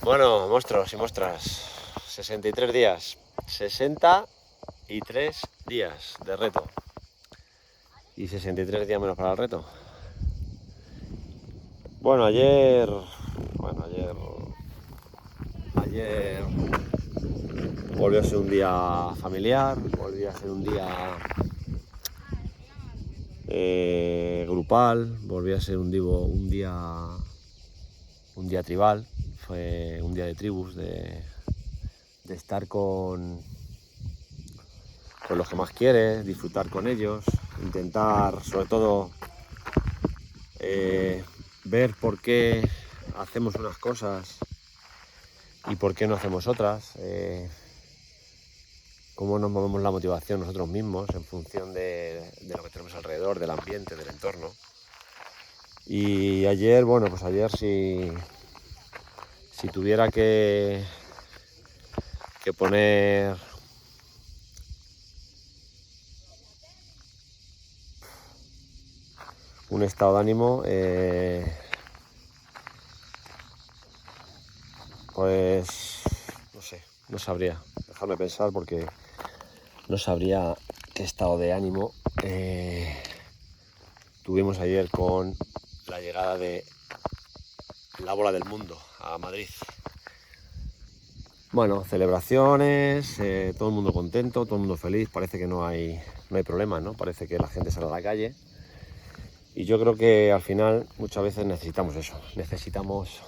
Bueno, monstruos y monstras, 63 días, 63 días de reto y 63 días menos para el reto. Bueno, ayer volvió a ser un día familiar, volvió a ser un día grupal, volvió a ser un día tribal, fue un día de tribus, de estar con los que más quieres, disfrutar con ellos, intentar sobre todo ver por qué hacemos unas cosas y por qué no hacemos otras, cómo nos movemos la motivación nosotros mismos en función de lo que tenemos alrededor, del ambiente, del entorno. Y ayer, si tuviera que poner un estado de ánimo, pues no sé, no sabría, dejarme pensar porque no sabría qué estado de ánimo tuvimos ayer con la llegada de la bola del mundo a Madrid. Bueno, celebraciones, todo el mundo contento, todo el mundo feliz, parece que no hay problema, ¿no? Parece que la gente sale a la calle. Y yo creo que al final muchas veces necesitamos eso, necesitamos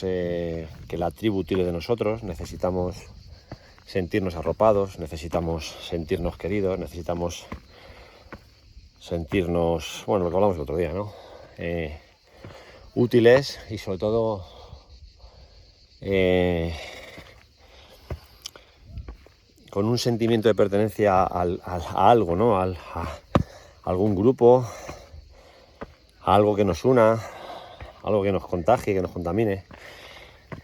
que la tribu tire de nosotros, necesitamos sentirnos arropados, necesitamos sentirnos queridos, necesitamos sentirnos, bueno, lo que hablamos el otro día, ¿no? Útiles y sobre todo con un sentimiento de pertenencia a algo, ¿no? A algún grupo, a algo que nos una, algo que nos contagie, que nos contamine,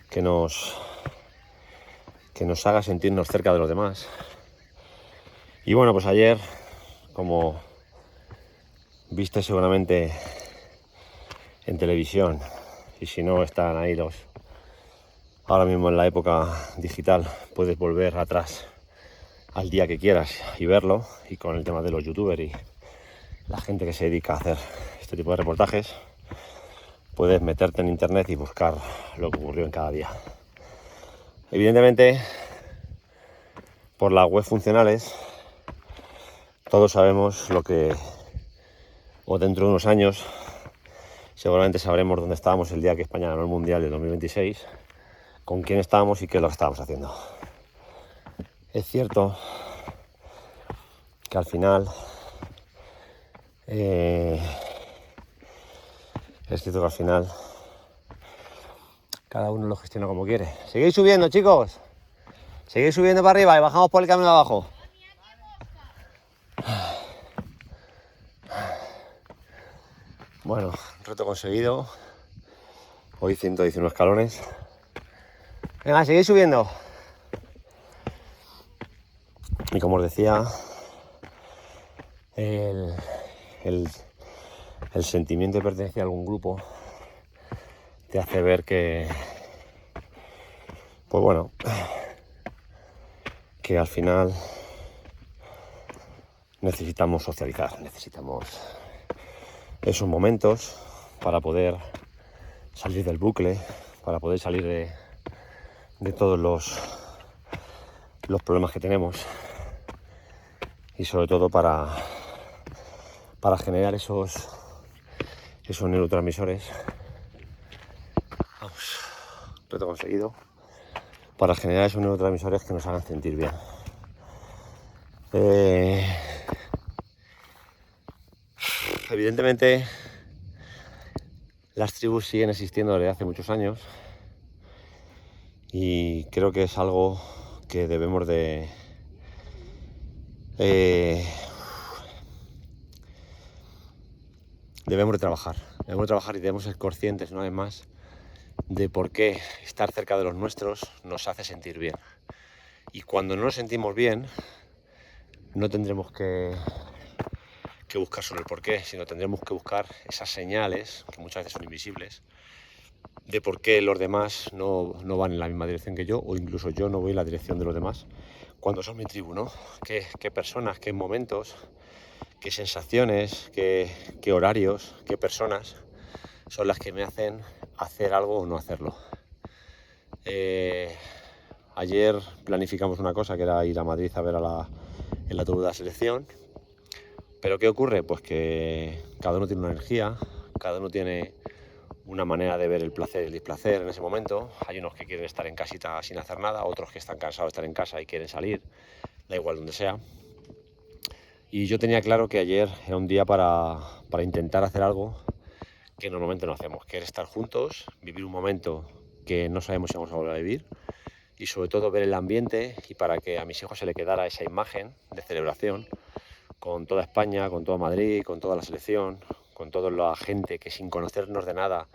que nos haga sentirnos cerca de los demás. Y bueno, pues ayer, como viste seguramente en televisión, y si no están ahí ahora mismo en la época digital, puedes volver atrás al día que quieras y verlo, y con el tema de los youtubers y la gente que se dedica a hacer este tipo de reportajes, puedes meterte en internet y buscar lo que ocurrió en cada día. Evidentemente, por las webs funcionales, todos sabemos o dentro de unos años, seguramente sabremos dónde estábamos el día que España ganó el Mundial de 2026, con quién estábamos y qué es lo que estábamos haciendo. Es cierto que al final cada uno lo gestiona como quiere. Seguid subiendo, chicos. Seguid subiendo para arriba y bajamos por el camino de abajo. Bueno, reto conseguido. Hoy 119 escalones. Venga, seguid subiendo. Y como os decía, el sentimiento de pertenencia a algún grupo te hace ver que, pues bueno, que al final necesitamos socializar, necesitamos esos momentos para poder salir del bucle, para poder salir de todos los problemas que tenemos, y sobre todo para generar esos neurotransmisores. Vamos, reto conseguido. Para generar esos neurotransmisores que nos hagan sentir bien. Evidentemente, las tribus siguen existiendo desde hace muchos años y creo que es algo que debemos de trabajar. Debemos trabajar y debemos ser conscientes una vez más de por qué estar cerca de los nuestros nos hace sentir bien. Y cuando no nos sentimos bien, no tendremos que que buscar solo el porqué, sino tendremos que buscar esas señales, que muchas veces son invisibles, de por qué los demás no van en la misma dirección que yo, o incluso yo no voy en la dirección de los demás, cuando son mi tribu, ¿no? ¿Qué personas, qué momentos, qué sensaciones, qué horarios, qué personas son las que me hacen hacer algo o no hacerlo? Ayer planificamos una cosa, que era ir a Madrid a ver el autobús de la selección. Pero ¿qué ocurre? Pues que cada uno tiene una energía, cada uno tiene una manera de ver el placer y el displacer en ese momento. Hay unos que quieren estar en casita sin hacer nada, otros que están cansados de estar en casa y quieren salir, da igual donde sea. Y yo tenía claro que ayer era un día para intentar hacer algo que normalmente no hacemos, que es estar juntos, vivir un momento que no sabemos si vamos a volver a vivir, y sobre todo ver el ambiente, y para que a mis hijos se le quedara esa imagen de celebración con toda España, con toda Madrid, con toda la selección, con toda la gente que sin conocernos de nada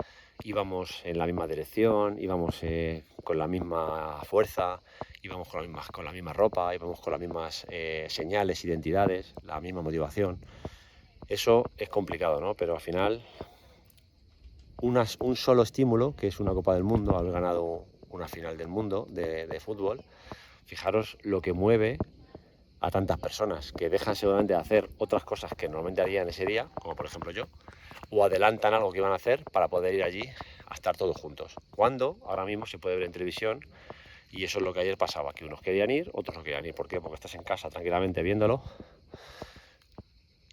íbamos en la misma dirección, íbamos con la misma fuerza, íbamos con la misma ropa, íbamos con las mismas señales, identidades, la misma motivación. Eso es complicado, ¿no? Pero al final un solo estímulo, que es una Copa del Mundo, haber ganado una final del mundo de fútbol, fijaros lo que mueve a tantas personas que dejan seguramente de hacer otras cosas que normalmente harían ese día, como por ejemplo yo, o adelantan algo que iban a hacer para poder ir allí a estar todos juntos. Cuando ahora mismo se puede ver en televisión, y eso es lo que ayer pasaba, que unos querían ir, otros no querían ir. ¿Por qué? Porque estás en casa tranquilamente viéndolo,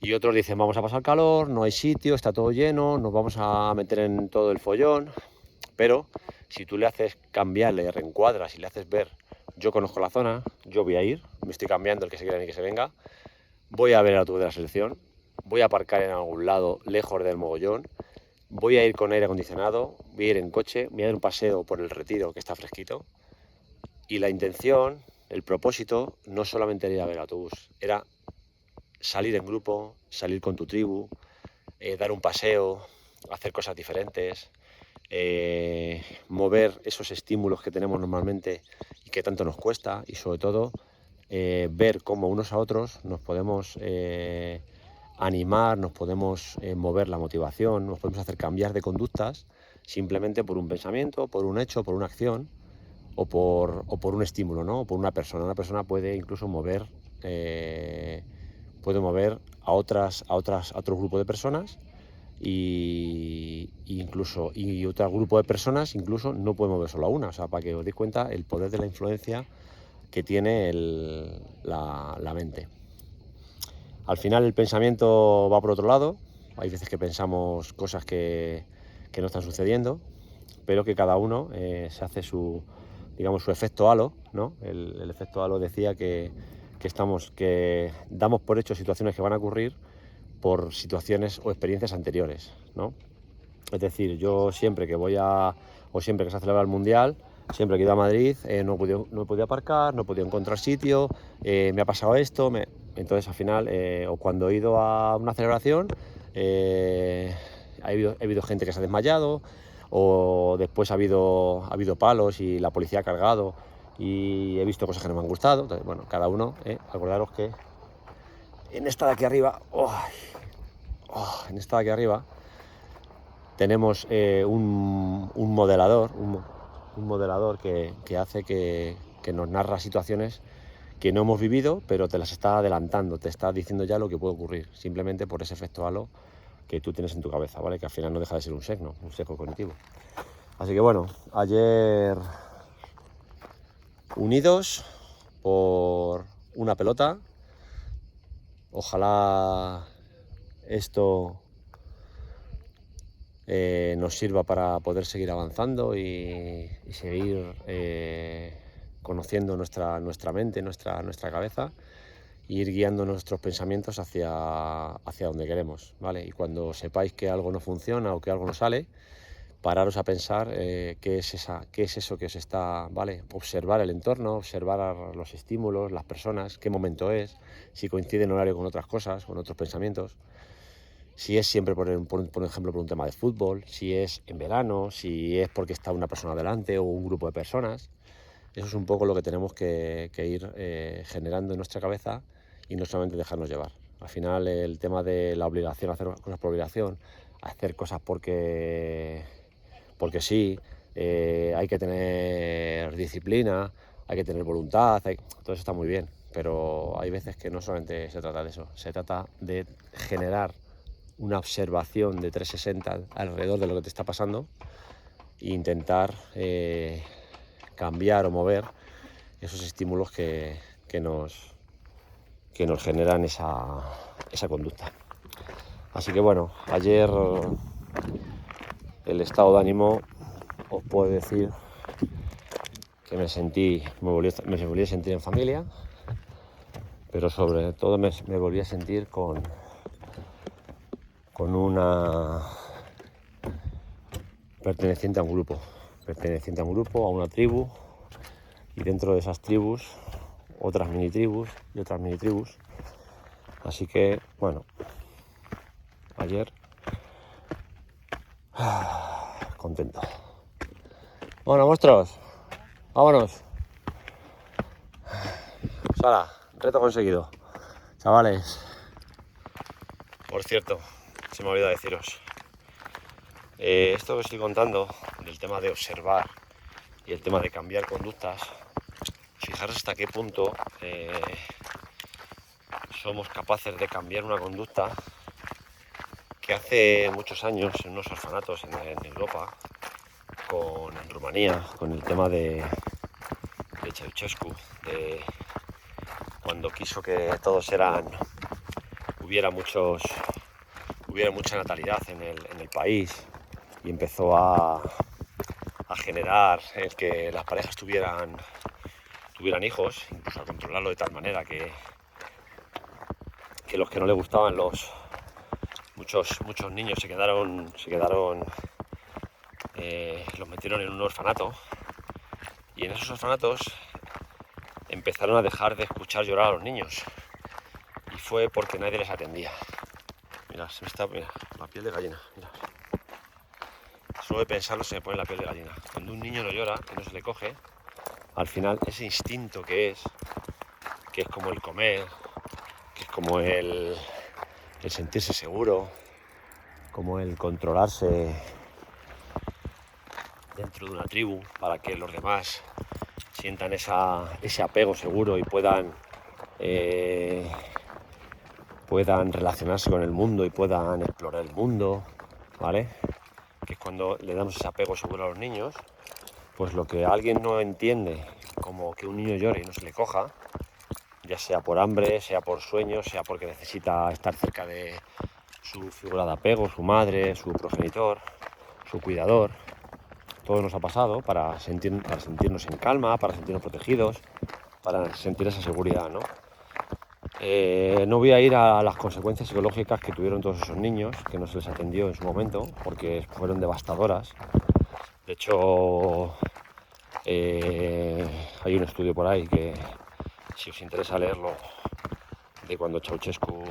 y otros dicen vamos a pasar calor, no hay sitio, está todo lleno, nos vamos a meter en todo el follón. Pero si tú le haces cambiar, le reencuadras y le haces ver, yo conozco la zona, yo voy a ir, me estoy cambiando, el que se quiera y que se venga, voy a ver el autobús de la selección, voy a aparcar en algún lado lejos del mogollón, voy a ir con aire acondicionado, voy a ir en coche, voy a dar un paseo por el Retiro, que está fresquito, y la intención, el propósito, no solamente era ir a ver el autobús, era salir en grupo, salir con tu tribu, dar un paseo, hacer cosas diferentes, mover esos estímulos que tenemos normalmente y que tanto nos cuesta, y sobre todo ver cómo unos a otros nos podemos animar, nos podemos mover la motivación, nos podemos hacer cambiar de conductas simplemente por un pensamiento, por un hecho, por una acción o por un estímulo, ¿no? O por una persona. Una persona puede incluso mover a otro grupo de personas, y otro grupo de personas incluso no puede mover solo a una. O sea, para que os deis cuenta el poder de la influencia que tiene la mente. Al final el pensamiento va por otro lado. Hay veces que pensamos cosas que no están sucediendo, pero que cada uno se hace su efecto halo, ¿no? El efecto halo decía que damos por hecho situaciones que van a ocurrir por situaciones o experiencias anteriores, ¿no? Es decir, yo siempre que siempre que se ha celebrado el Mundial, siempre que he ido a Madrid, no he podido aparcar, no he podido encontrar sitio, me ha pasado esto, entonces al final, o cuando he ido a una celebración, ha habido gente que se ha desmayado, o después ha habido palos y la policía ha cargado, y he visto cosas que no me han gustado. Entonces, bueno, cada uno, acordaros que en esta de aquí arriba, tenemos un modelador, un modelador que hace que nos narra situaciones que no hemos vivido, pero te las está adelantando, te está diciendo ya lo que puede ocurrir, simplemente por ese efecto halo que tú tienes en tu cabeza, ¿vale? Que al final no deja de ser un sesgo cognitivo. Así que bueno, ayer unidos por una pelota, ojalá esto nos sirva para poder seguir avanzando y seguir conociendo nuestra mente, nuestra cabeza, e ir guiando nuestros pensamientos hacia donde queremos, ¿vale? Y cuando sepáis que algo no funciona o que algo no sale, pararos a pensar qué es eso que os está, ¿vale? Observar el entorno, observar los estímulos, las personas, qué momento es, si coincide en horario con otras cosas, con otros pensamientos. Si es siempre, por ejemplo, por un tema de fútbol, si es en verano, si es porque está una persona delante o un grupo de personas. Eso es un poco lo que tenemos que ir generando en nuestra cabeza, y no solamente dejarnos llevar. Al final el tema de la obligación, hacer cosas por obligación, hacer cosas porque sí, hay que tener disciplina, hay que tener voluntad, todo eso está muy bien, pero hay veces que no solamente se trata de eso, se trata de generar una observación de 360 alrededor de lo que te está pasando e intentar cambiar o mover esos estímulos que nos generan esa conducta. Así que bueno, ayer el estado de ánimo, os puedo decir que me volví a sentir en familia, pero sobre todo me volví a sentir con una perteneciente a un grupo, a una tribu, y dentro de esas tribus otras mini tribus y otras mini tribus. Así que bueno, ayer contento. Bueno, monstruos, vámonos. Sara, reto conseguido. Chavales, por cierto, se me ha olvidado deciros, esto que estoy contando del tema de observar y el tema de cambiar conductas, fijaros hasta qué punto somos capaces de cambiar una conducta que hace muchos años en unos orfanatos en Europa, en Rumanía, con el tema de Ceausescu, de cuando quiso que todos hubiera mucha natalidad en el país, y empezó a generar el que las parejas tuvieran hijos, incluso a controlarlo de tal manera que los que no le gustaban, muchos niños se quedaron los metieron en un orfanato, y en esos orfanatos empezaron a dejar de escuchar llorar a los niños, y fue porque nadie les atendía. Mira, mira, la piel de gallina, mira. Solo de pensarlo se me pone la piel de gallina. Cuando un niño no llora, que no se le coge, al final ese instinto que es como el comer, que es como el sentirse seguro, como el controlarse dentro de una tribu para que los demás sientan ese apego seguro y puedan relacionarse con el mundo y puedan explorar el mundo, ¿vale? Que es cuando le damos ese apego seguro a los niños. Pues lo que alguien no entiende, como que un niño llore y no se le coja, ya sea por hambre, sea por sueño, sea porque necesita estar cerca de su figura de apego, su madre, su progenitor, su cuidador. Todo nos ha pasado para sentirnos en calma, para sentirnos protegidos, para sentir esa seguridad, ¿no? No voy a ir a las consecuencias psicológicas que tuvieron todos esos niños, que no se les atendió en su momento, porque fueron devastadoras. De hecho, hay un estudio por ahí que, si os interesa leerlo, de cuando Ceausescu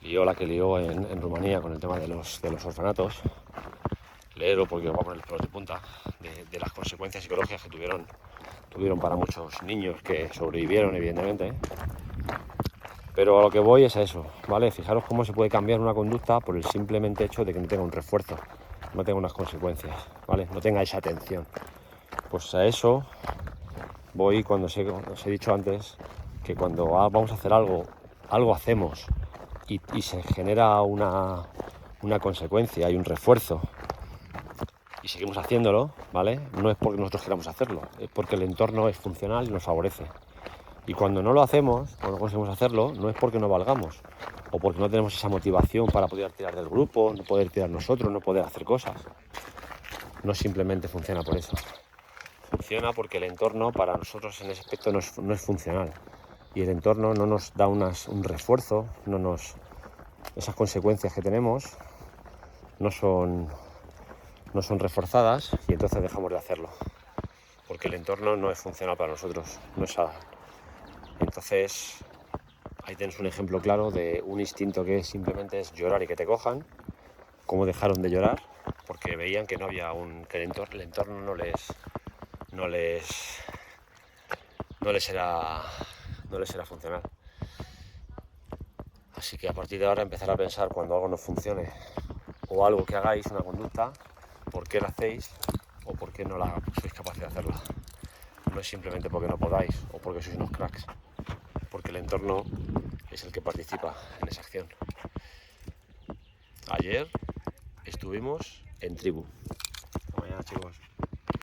lió la que lió en Rumanía con el tema de los orfanatos. Leerlo porque os va a poner los pelos de punta, de las consecuencias psicológicas que tuvieron para muchos niños que sobrevivieron, evidentemente. Pero a lo que voy es a eso, ¿vale? Fijaros cómo se puede cambiar una conducta por el simplemente hecho de que no tenga un refuerzo, no tenga unas consecuencias, ¿vale? No tenga esa atención. Pues a eso voy cuando os he dicho antes que cuando vamos a hacer algo hacemos y se genera una consecuencia y un refuerzo y seguimos haciéndolo, ¿vale? No es porque nosotros queramos hacerlo, es porque el entorno es funcional y nos favorece. Y cuando no lo hacemos, o no conseguimos hacerlo, no es porque no valgamos o porque no tenemos esa motivación para poder tirar del grupo, no poder tirar nosotros, no poder hacer cosas. No simplemente funciona por eso. Funciona porque el entorno para nosotros en ese aspecto no es funcional. Y el entorno no nos da un refuerzo, esas consecuencias que tenemos no son reforzadas, y entonces dejamos de hacerlo. Porque el entorno no es funcional para nosotros, no es nada. Entonces, ahí tienes un ejemplo claro de un instinto que simplemente es llorar y que te cojan. Cómo dejaron de llorar porque veían que no había que el entorno no les era funcional. Así que a partir de ahora empezar a pensar cuando algo no funcione o algo que hagáis, una conducta, por qué la hacéis o por qué no sois capaces de hacerla. No es simplemente porque no podáis o porque sois unos cracks, porque el entorno es el que participa en esa acción. Ayer estuvimos en tribu. Hasta mañana, chicos.